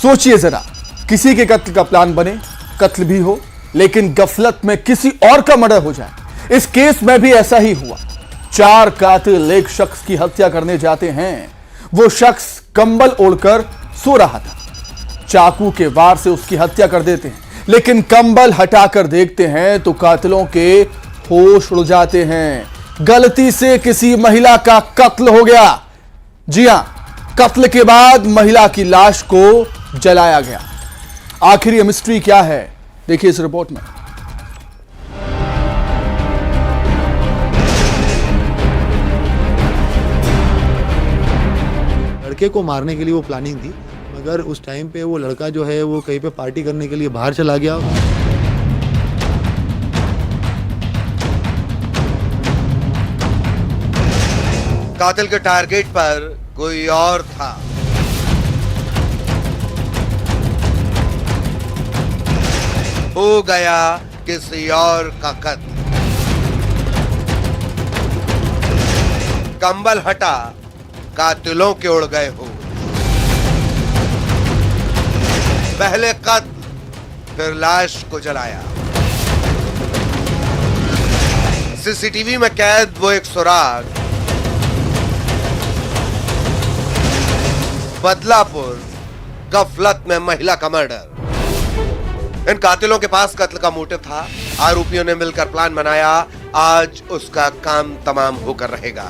सोचिए जरा, किसी के कत्ल का प्लान बने, कत्ल भी हो, लेकिन गफलत में किसी और का मर्डर हो जाए। इस केस में भी ऐसा ही हुआ। 4 कातिल एक शख्स की हत्या करने जाते हैं। वो शख्स कंबल ओढ़कर सो रहा था, चाकू के वार से उसकी हत्या कर देते हैं, लेकिन कंबल हटाकर देखते हैं तो कातिलों के होश उड़ जाते हैं। गलती से किसी महिला का कत्ल हो गया। जी हां, कत्ल के बाद महिला की लाश को जलाया गया। आखिर ये मिस्ट्री क्या है, देखिए इस रिपोर्ट में। लड़के को मारने के लिए वो प्लानिंग थी, मगर उस टाइम पे वो लड़का जो है वो कहीं पे पार्टी करने के लिए बाहर चला गया। कातिल के टारगेट पर कोई और था। हो गया किसी और का कत्ल। कंबल हटा, कातिलों के उड़ गए हो। पहले कत्ल, फिर लाश को जलाया। सीसीटीवी में कैद वो एक सुराग। बदलापुर, गफलत में महिला का मर्डर। इन कातिलों के पास कत्ल का मोटिव था। आरोपियों ने मिलकर प्लान बनाया। आज उसका काम तमाम होकर रहेगा।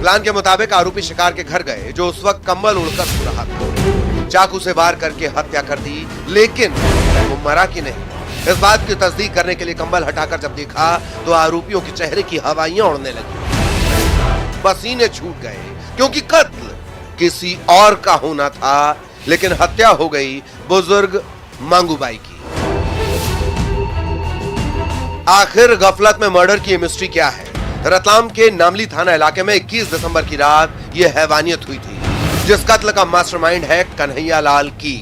प्लान के मुताबिक आरोपी शिकार के घर गए, जो उस वक्त कंबल उड़कर सो रहा था। चाकू से वार करके हत्या कर दी, लेकिन वो मरा कि नहीं, इस बात की तस्दीक करने के लिए कंबल हटाकर जब देखा तो आरोपियों के चेहरे की हवाइयां उड़ने लगी। पसीने छूट गए, क्योंकि कत्ल किसी और का होना था, लेकिन हत्या हो गई बुजुर्ग मांगूबाई की। आखिर गफलत में मर्डर की मिस्ट्री क्या है? रतलाम के नामली थाना इलाके में 21 दिसंबर की रात यह हैवानियत हुई थी, जिस कत्ल का मास्टरमाइंड है कन्हैया लाल की।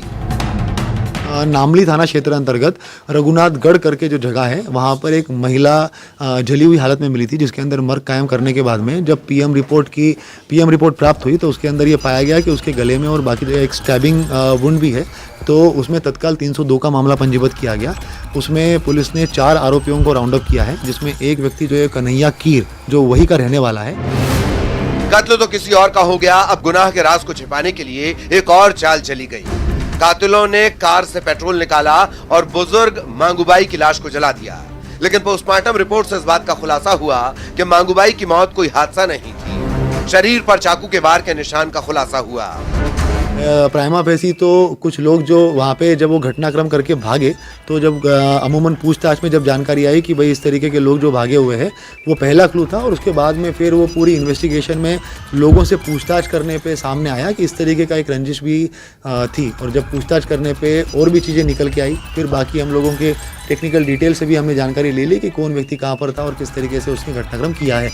नामली थाना क्षेत्र अंतर्गत रघुनाथगढ़ करके जो जगह है, वहाँ पर एक महिला जली हुई हालत में मिली थी, जिसके अंदर मर्ग कायम करने के बाद में जब पीएम रिपोर्ट प्राप्त हुई तो उसके अंदर ये पाया गया कि उसके गले में और बाकी जो एक स्टैबिंग वुंड भी है। तो उसमें तत्काल 302 का मामला पंजीबद्ध किया गया। उसमें पुलिस ने 4 आरोपियों को राउंड अप किया है, जिसमें एक व्यक्ति जो है कन्हैया कीर, जो वही का रहने वाला है। कत्ल तो किसी और का हो गया। अब गुनाह के राज को छिपाने के लिए एक और चाल चली गई। कातिलों ने कार से पेट्रोल निकाला और बुजुर्ग मांगूबाई की लाश को जला दिया। लेकिन पोस्टमार्टम रिपोर्ट से इस बात का खुलासा हुआ कि मांगूबाई की मौत कोई हादसा नहीं थी। शरीर पर चाकू के वार के निशान का खुलासा हुआ। प्राइमा फेसी तो कुछ लोग जो वहाँ पे जब वो घटनाक्रम करके भागे, तो जब अमूमन पूछताछ में जब जानकारी आई कि भाई इस तरीके के लोग जो भागे हुए हैं, वो पहला क्लू था। और उसके बाद में फिर वो पूरी इन्वेस्टिगेशन में लोगों से पूछताछ करने पे सामने आया कि इस तरीके का एक रंजिश भी थी। और जब पूछताछ करने पे और भी चीज़ें निकल के आई, फिर बाकी हम लोगों के टेक्निकल डिटेल से भी हमने जानकारी ले ली कि कौन व्यक्ति कहाँ पर था और किस तरीके से उसने घटनाक्रम किया है।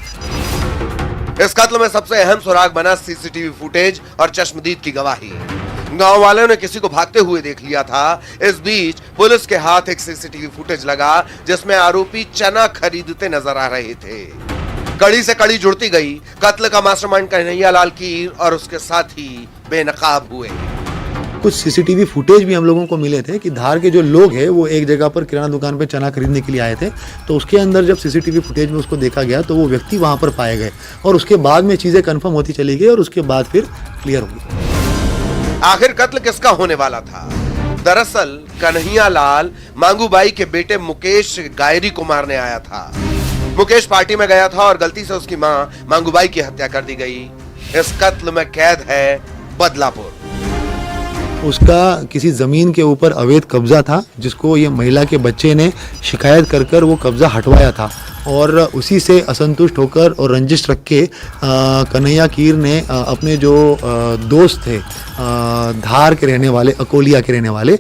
इस कत्ल में सबसे अहम सुराग बना सीसीटीवी फुटेज और चश्मदीद की गवाही। गांव वालों ने किसी को भागते हुए देख लिया था। इस बीच पुलिस के हाथ एक सीसीटीवी फुटेज लगा, जिसमें आरोपी चना खरीदते नजर आ रहे थे। कड़ी से कड़ी जुड़ती गई। कत्ल का मास्टरमाइंड कन्हैया लाल कीर और उसके साथी बेनकाब हुए। कुछ सीसीटीवी फुटेज भी हम लोगों को मिले थे कि धार के जो लोग हैं वो एक जगह पर किराना दुकान पे चना खरीदने के लिए आए थे। तो उसके अंदर जब सीसीटीवी फुटेज में उसको देखा गया तो वो व्यक्ति वहां पर पाए गए, और उसके बाद में चीजें कंफर्म होती चली गई और उसके बाद फिर क्लियर हो गई। आखिर कत्ल किसका होने वाला था? दरअसल कन्हैया लाल मांगूबाई के बेटे मुकेश गायरी को मारने आया था। मुकेश पार्टी में गया था और गलती से उसकी मां मांगूबाई की हत्या कर दी गई। इस कत्ल में कैद है बदलापुर। उसका किसी ज़मीन के ऊपर अवैध कब्जा था, जिसको ये महिला के बच्चे ने शिकायत कर कर वो कब्जा हटवाया था। और उसी से असंतुष्ट होकर और रंजिश रख के कन्हैया कीर ने अपने जो दोस्त थे धार के रहने वाले, अकोलिया के रहने वाले,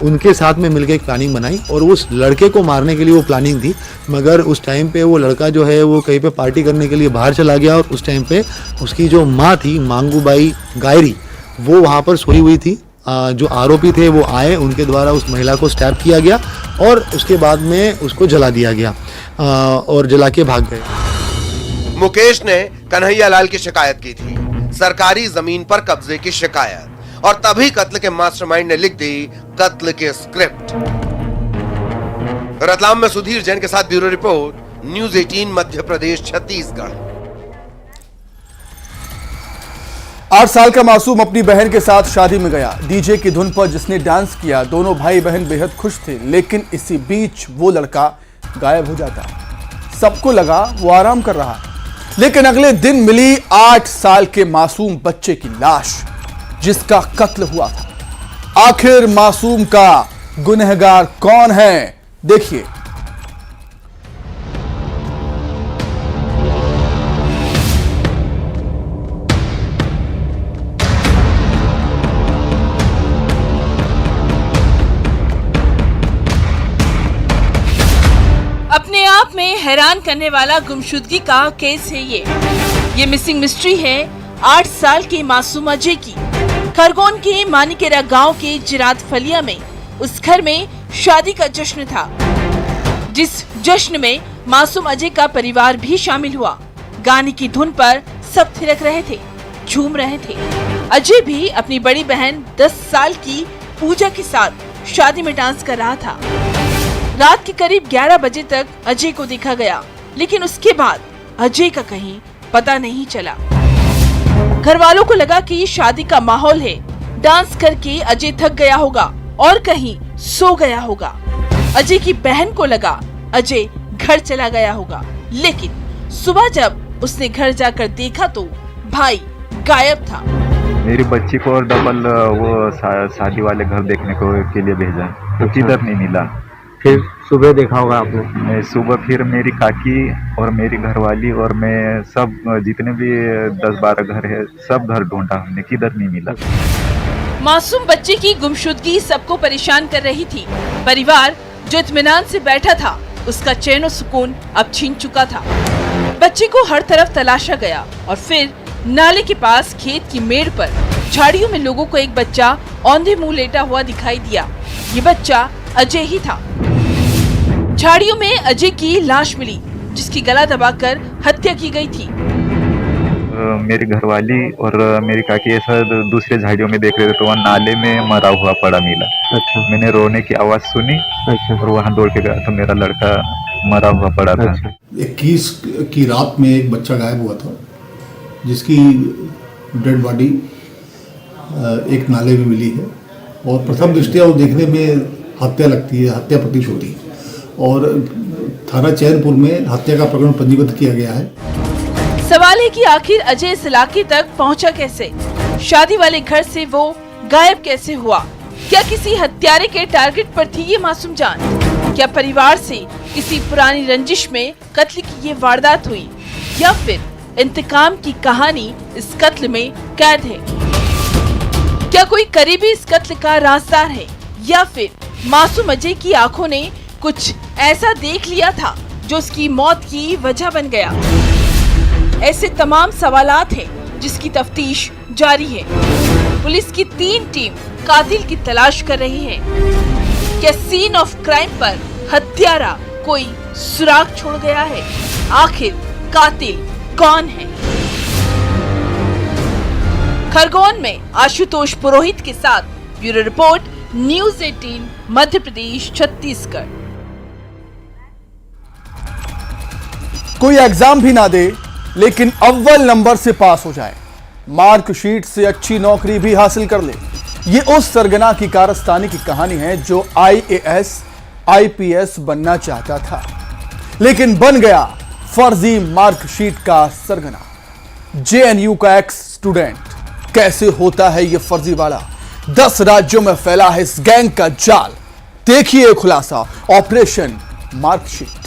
उनके साथ में मिलकर एक प्लानिंग बनाई। और उस लड़के को मारने के लिए वो प्लानिंग थी, मगर उस टाइम पे वो लड़का जो है वो कहीं पे पार्टी करने के लिए बाहर चला गया। और उस टाइम पे उसकी जो माँ थी मांगूबाई गायरी, वो वहाँ पर सोई हुई थी। जो आरोपी थे वो आए, उनके द्वारा उस महिला को स्टैब किया गया और उसके बाद में उसको जला दिया गया और जला के भाग गए। मुकेश ने कन्हैया लाल की शिकायत की थी, सरकारी जमीन पर कब्जे की शिकायत, और तभी कत्ल के मास्टरमाइंड ने लिख दी कत्ल की स्क्रिप्ट। रतलाम में सुधीर जैन के साथ bureau report, news 18 Madhya Pradesh Chhattisgarh. 8 साल का मासूम अपनी बहन के साथ शादी में गया। डीजे की धुन पर जिसने डांस किया, दोनों भाई बहन बेहद खुश थे, लेकिन इसी बीच वो लड़का गायब हो जाता। सबको लगा वो आराम कर रहा है, लेकिन अगले दिन मिली 8 साल के मासूम बच्चे की लाश, जिसका कत्ल हुआ था। आखिर मासूम का गुनहगार कौन है, देखिए। अपने आप में हैरान करने वाला गुमशुदगी का केस है ये मिसिंग मिस्ट्री है 8 साल के मासूम अजय की। खरगोन के मानिकेरा गांव के जिरात फलिया में उस घर में शादी का जश्न था, जिस जश्न में मासूम अजय का परिवार भी शामिल हुआ। गाने की धुन पर सब थिरक रहे थे, झूम रहे थे। अजय भी अपनी बड़ी बहन 10 साल की पूजा के साथ शादी में डांस कर रहा था। रात के करीब 11 बजे तक अजय को देखा गया, लेकिन उसके बाद अजय का कहीं पता नहीं चला। घर वालों को लगा कि शादी का माहौल है, डांस करके अजय थक गया होगा और कहीं सो गया होगा। अजय की बहन को लगा अजय घर चला गया होगा, लेकिन सुबह जब उसने घर जाकर देखा तो भाई गायब था। मेरी बच्ची को डबल वो शादी वाले घर देखने के लिए भेजा, तो किधर नहीं मिला। फिर सुबह देखा होगा आपने? सुबह फिर मेरी काकी और मेरी घरवाली और मैं सब जितने भी 10-12 घर है, सब घर ढूंढा हमने, किधर नहीं मिला। मासूम बच्चे की गुमशुदगी सबको परेशान कर रही थी। परिवार जो इत्मीनान से बैठा था, उसका चैन और सुकून अब छीन चुका था। बच्चे को हर तरफ तलाशा गया और फिर नाले के पास खेत की मेड़ पर झाड़ियों में लोगों को एक बच्चा औंधे मुंह लेटा हुआ दिखाई दिया। ये बच्चा अजय ही था। झाड़ियों में अजय की लाश मिली, जिसकी गला दबाकर हत्या की गई थी। मेरी घरवाली और मेरी काकी ऐसा दूसरे झाड़ियों में देख रहे थे, तो वहाँ नाले में मरा हुआ पड़ा मिला। अच्छा। मैंने रोने की आवाज सुनी। अच्छा। और वहाँ दौड़ के गया तो मेरा लड़का मरा हुआ पड़ा था। अच्छा। 21 की रात में एक बच्चा गायब हुआ था, जिसकी डेड बॉडी एक नाले में मिली है और प्रथम दृष्टया वो देखने में हत्या लगती है, हत्या प्रतीत होती है और थाना चैनपुर में हत्या का प्रकरण पंजीबद्ध किया गया है। सवाल है कि आखिर अजय इस इलाके तक पहुंचा कैसे? शादी वाले घर से वो गायब कैसे हुआ? क्या किसी हत्यारे के टारगेट पर थी ये मासूम जान? क्या परिवार से किसी पुरानी रंजिश में कत्ल की ये वारदात हुई, या फिर इंतकाम की कहानी इस कत्ल में कैद है? क्या कोई करीबी इस कत्ल का राजदार है, या फिर मासूम अजय की आंखों ने कुछ ऐसा देख लिया था जो उसकी मौत की वजह बन गया? ऐसे तमाम सवालात हैं जिसकी तफ्तीश जारी है। पुलिस की 3 टीम कातिल की तलाश कर रही है। क्या सीन ऑफ क्राइम पर हत्यारा कोई सुराग छोड़ गया है? आखिर कातिल कौन है? खरगोन में आशुतोष पुरोहित के साथ bureau report, news 18 Madhya Pradesh Chhattisgarh. कोई एग्जाम भी ना दे, लेकिन अव्वल नंबर से पास हो जाए, मार्कशीट से अच्छी नौकरी भी हासिल कर ले, ये उस सरगना की कारस्तानी की कहानी है जो IAS, IPS बनना चाहता था, लेकिन बन गया फर्जी मार्कशीट का सरगना। JNU का एक्स स्टूडेंट। कैसे होता है ये फर्जीवाड़ा? 10 राज्यों में फैला है इस गैंग का जाल। देखिए खुलासा, operation marksheet.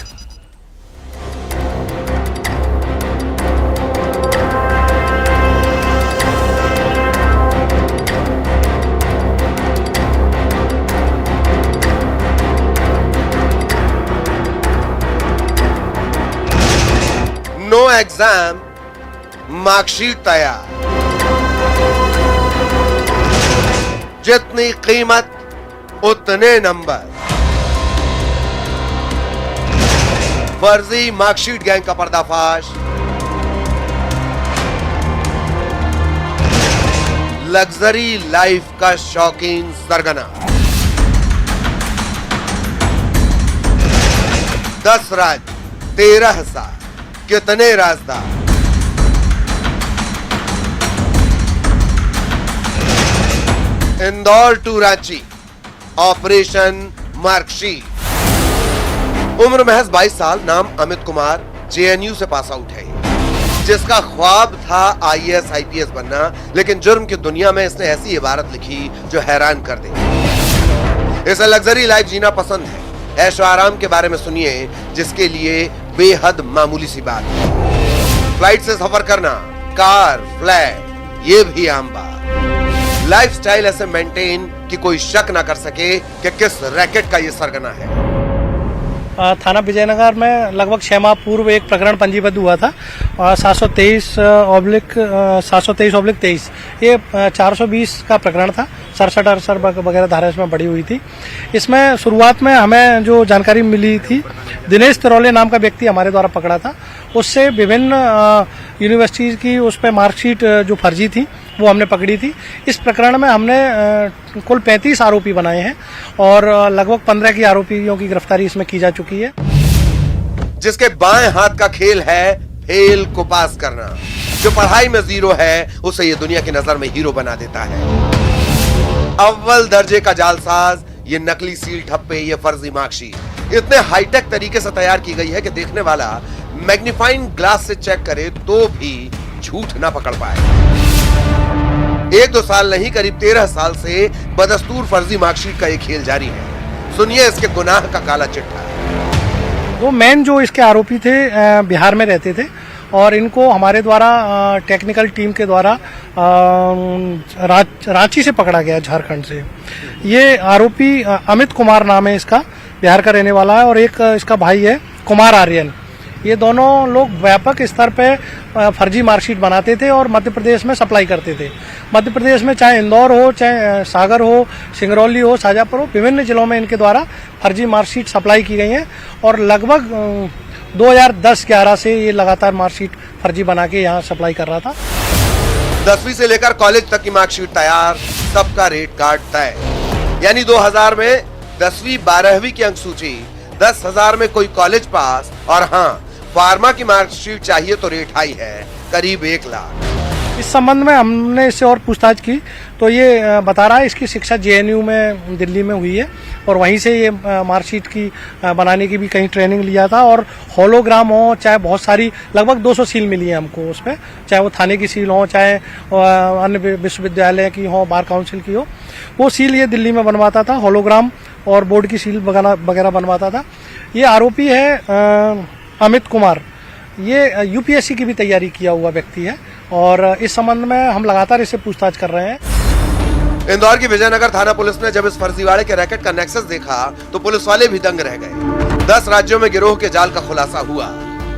No exam, marksheet तैयार। जितनी कीमत उतने नंबर। फर्जी मार्कशीट गैंग का पर्दाफाश। लग्जरी लाइफ का शौकीन सरगना। 10 राज्य, 13 साल, कितने राजदार। Indore to Ranchi, operation marksheet. उम्र महज 22 साल, नाम अमित कुमार, जेएनयू से पास आउट है, जिसका ख्वाब था आईएएस आईपीएस बनना, लेकिन जुर्म की दुनिया में इसने ऐसी इबारत लिखी जो हैरान कर दे। इसे लग्जरी लाइफ जीना पसंद है, ऐशो आराम के बारे में सुनिए, जिसके लिए बेहद मामूली सी बात है। फ्लाइट से सफर करना, कार, फ्लैट, ये भी आम बात। लाइफस्टाइल ऐसे मेंटेन कि कोई शक ना कर सके कि किस रैकेट का ये सरगना है। थाना विजयनगर में लगभग 6 माह पूर्व एक प्रकरण पंजीबद्ध हुआ था 723/23। ये 420 का प्रकरण था, 67 वगैरह धारा इसमें बढ़ी हुई थी। इसमें शुरुआत में हमें जो जानकारी मिली थी, दिनेश तिरौले नाम का व्यक्ति हमारे द्वारा पकड़ा था। उससे विभिन्न यूनिवर्सिटीज की उस पर मार्कशीट जो फर्जी थी वो हमने पकड़ी थी। इस प्रकरण में हमने कुल 35 आरोपी बनाए हैं और लगभग 15 की आरोपियों की गिरफ्तारी इसमें की जा चुकी है। जिसके बाएं हाथ का खेल है फेल को पास करना। जो पढ़ाई में जीरो है उसे ये दुनिया की नजर में हीरो बना देता है। अव्वल दर्जे का जालसाज, ये नकली सील ठप्पे, ये फर्जी मार्कशीट इतने हाईटेक तरीके से तैयार की गई है कि देखने वाला मैग्नीफाइंग ग्लास से चेक करे तो भी झूठ ना पकड़ पाए। 1-2 साल नहीं, करीब 13 साल से बदस्तूर फर्जी मार्कशीट का ये खेल जारी है। सुनिए इसके गुनाह का काला चिट्ठा। वो मेन जो इसके आरोपी थे बिहार में रहते थे और इनको हमारे द्वारा टेक्निकल टीम के द्वारा रांची से पकड़ा गया, झारखंड से। ये आरोपी अमित कुमार नाम है इसका, बिहार का रहने वाला है, और एक इसका भाई है कुमार आर्यन। ये दोनों लोग व्यापक स्तर पे फर्जी मार्कशीट बनाते थे और मध्य प्रदेश में सप्लाई करते थे। मध्य प्रदेश में चाहे इंदौर हो, चाहे सागर हो, सिंगरौली हो, शाजापुर हो, विभिन्न जिलों में इनके द्वारा फर्जी मार्कशीट सप्लाई की गई हैं और लगभग 2010-11 से ये लगातार मार्कशीट फर्जी बना के यहाँ सप्लाई कर रहा था। 10वीं से लेकर कॉलेज तक की मार्कशीट तैयार, सबका रेट कार्ड तय। यानी 2000 में 10वीं 12वीं की अंक सूची, 10,000 में कोई कॉलेज पास, और हाँ, फार्मा की मार्कशीट चाहिए तो रेट हाई है, करीब 1 लाख। इस संबंध में हमने इससे और पूछताछ की तो ये बता रहा है इसकी शिक्षा जेएनयू में दिल्ली में हुई है और वहीं से ये मार्कशीट की बनाने की भी कहीं ट्रेनिंग लिया था। और होलोग्राम हो, चाहे बहुत सारी, लगभग 200 सील मिली है हमको उस पर, चाहे वो थाने की सील हो, चाहे अन्य विश्वविद्यालय की हो, बार काउंसिल की हो, वो सील ये दिल्ली में बनवाता था। होलोग्राम और बोर्ड की सील वगैरह बनवाता था। ये आरोपी है अमित कुमार, ये यूपीएससी की भी तैयारी किया हुआ व्यक्ति है और इस संबंध में हम लगातार इससे पूछताछ कर रहे हैं। इंदौर की विजयनगर थाना पुलिस ने जब इस फर्जीवाड़े के रैकेट का नेक्सस देखा तो पुलिस वाले भी दंग रह गए। 10 राज्यों में गिरोह के जाल का खुलासा हुआ।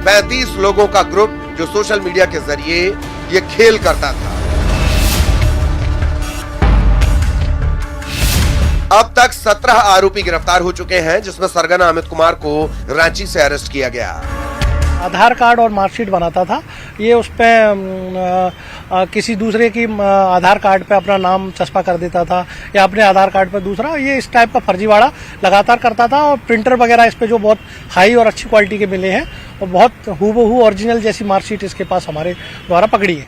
35 लोगों का ग्रुप जो सोशल मीडिया के जरिए ये खेल करता था। अब तक 17 आरोपी गिरफ्तार हो चुके हैं, जिसमें सरगना अमित कुमार को रांची से अरेस्ट किया गया। आधार कार्ड और मार्कशीट बनाता था। ये उस पर किसी दूसरे की आधार कार्ड पे अपना नाम चस्पा कर देता था या अपने आधार कार्ड पे दूसरा, ये इस टाइप का फर्जीवाड़ा लगातार करता था। और प्रिंटर वगैरह इस पे जो बहुत हाई और अच्छी क्वालिटी के मिले हैं और बहुत हूबहू ओरिजिनल जैसी मार्कशीट इसके पास हमारे द्वारा पकड़ी है।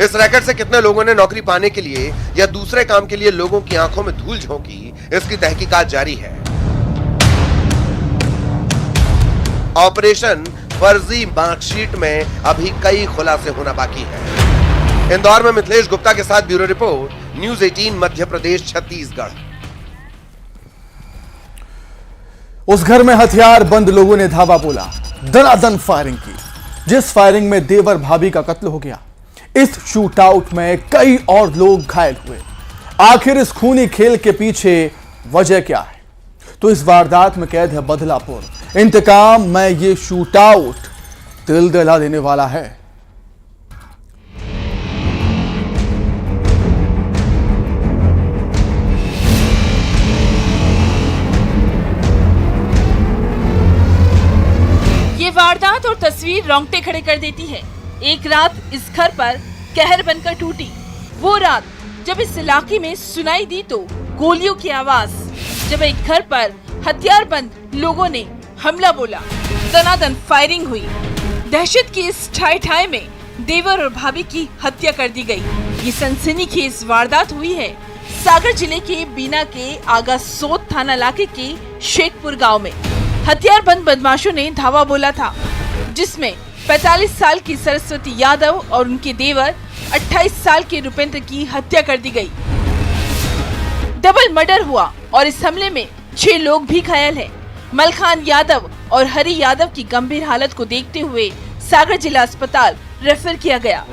इस रैकेट से कितने लोगों ने नौकरी पाने के लिए या दूसरे काम के लिए लोगों की आंखों में धूल झोंकी, इसकी तहकीकात जारी है। ऑपरेशन फर्जी मार्कशीट में अभी कई खुलासे होना बाकी है। इंदौर में मिथिलेश गुप्ता के साथ bureau report, news 18 Madhya Pradesh Chhattisgarh. उस घर में हथियार बंद लोगों ने धावा बोला, दनादन फायरिंग की, जिस फायरिंग में देवर भाभी का कत्ल हो गया। इस शूट आउट में कई और लोग घायल हुए। आखिर इस खूनी खेल के पीछे वजह क्या है? तो इस वारदात में कैद है बदलापुर। इंतकाम में ये शूट आउट दिल दहला देने वाला है। ये वारदात और तस्वीर रोंगटे खड़े कर देती है। एक रात इस घर पर कहर बनकर टूटी। वो रात जब इस इलाके में सुनाई दी तो गोलियों की आवाज, जब एक घर पर हथियारबंद लोगों ने हमला बोला, दनादन फायरिंग हुई। दहशत की इस ठाई में देवर और भाभी की हत्या कर दी गई। ये सनसनीखेज वारदात हुई है सागर जिले के बीना के आगा सोत थाना इलाके के शेखपुर गांव में। हथियारबंद बदमाशों ने धावा बोला था, जिसमें 45 साल की सरस्वती यादव और उनके देवर 28 साल के रुपेंद्र की हत्या कर दी गई। डबल मर्डर हुआ और इस हमले में 6 लोग भी घायल हैं। मलखान यादव और हरी यादव की गंभीर हालत को देखते हुए सागर जिला अस्पताल रेफर किया गया।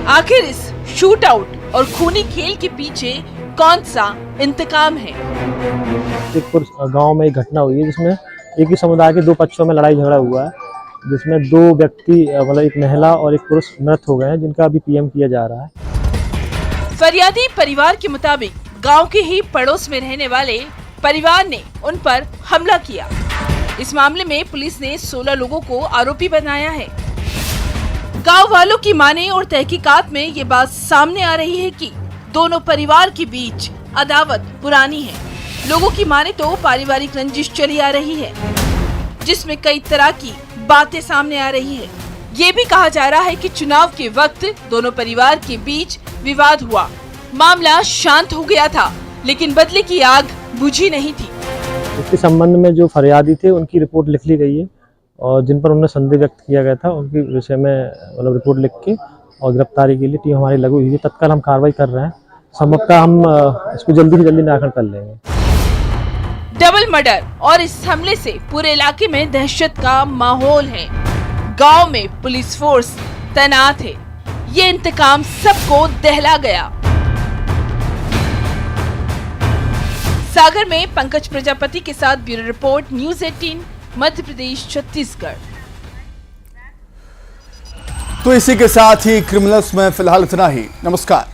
आखिर इस शूट आउट और खूनी खेल के पीछे कौन सा इंतकाम है? शेखपुर गांव में एक घटना हुई है जिसमें एक ही समुदाय के 2 पक्षों में लड़ाई झगड़ा हुआ है, जिसमें 2 व्यक्ति मतलब एक महिला और एक पुरुष मृत हो गए हैं, जिनका अभी पीएम किया जा रहा है। फरियादी परिवार के मुताबिक गांव के ही पड़ोस में रहने वाले परिवार ने उन पर हमला किया। इस मामले में पुलिस ने 16 लोगों को आरोपी बनाया है। गांव वालों की माने और तहकीकात में ये बात सामने आ रही है कि दोनों परिवार के बीच अदावत पुरानी है। लोगों की माने तो पारिवारिक रंजिश चली आ रही है, जिसमें कई तरह की बातें सामने आ रही है। ये भी कहा जा रहा है कि चुनाव के वक्त दोनों परिवार के बीच विवाद हुआ। मामला शांत हो गया था, लेकिन बदले की आग बुझी नहीं थी। इसके संबंध में जो फरियादी थे उनकी रिपोर्ट लिख ली गई है और जिन पर उन्होंने संदेह व्यक्त किया गया था उनके विषय में मतलब रिपोर्ट लिख के और गिरफ्तारी के लिए टीम हमारी लगी हुई है। तत्काल हम कार्रवाई कर रहे हैं। संभवतः हम इसको जल्दी से जल्दी निराकरण कर लेंगे। डबल मर्डर और इस हमले से पूरे इलाके में दहशत का माहौल है। गांव में पुलिस फोर्स तैनात है। ये इंतकाम सबको दहला गया। सागर में पंकज प्रजापति के साथ bureau report, news 18 Madhya Pradesh Chhattisgarh. तो इसी के साथ ही क्रिमिनल्स में फिलहाल इतना ही। नमस्कार।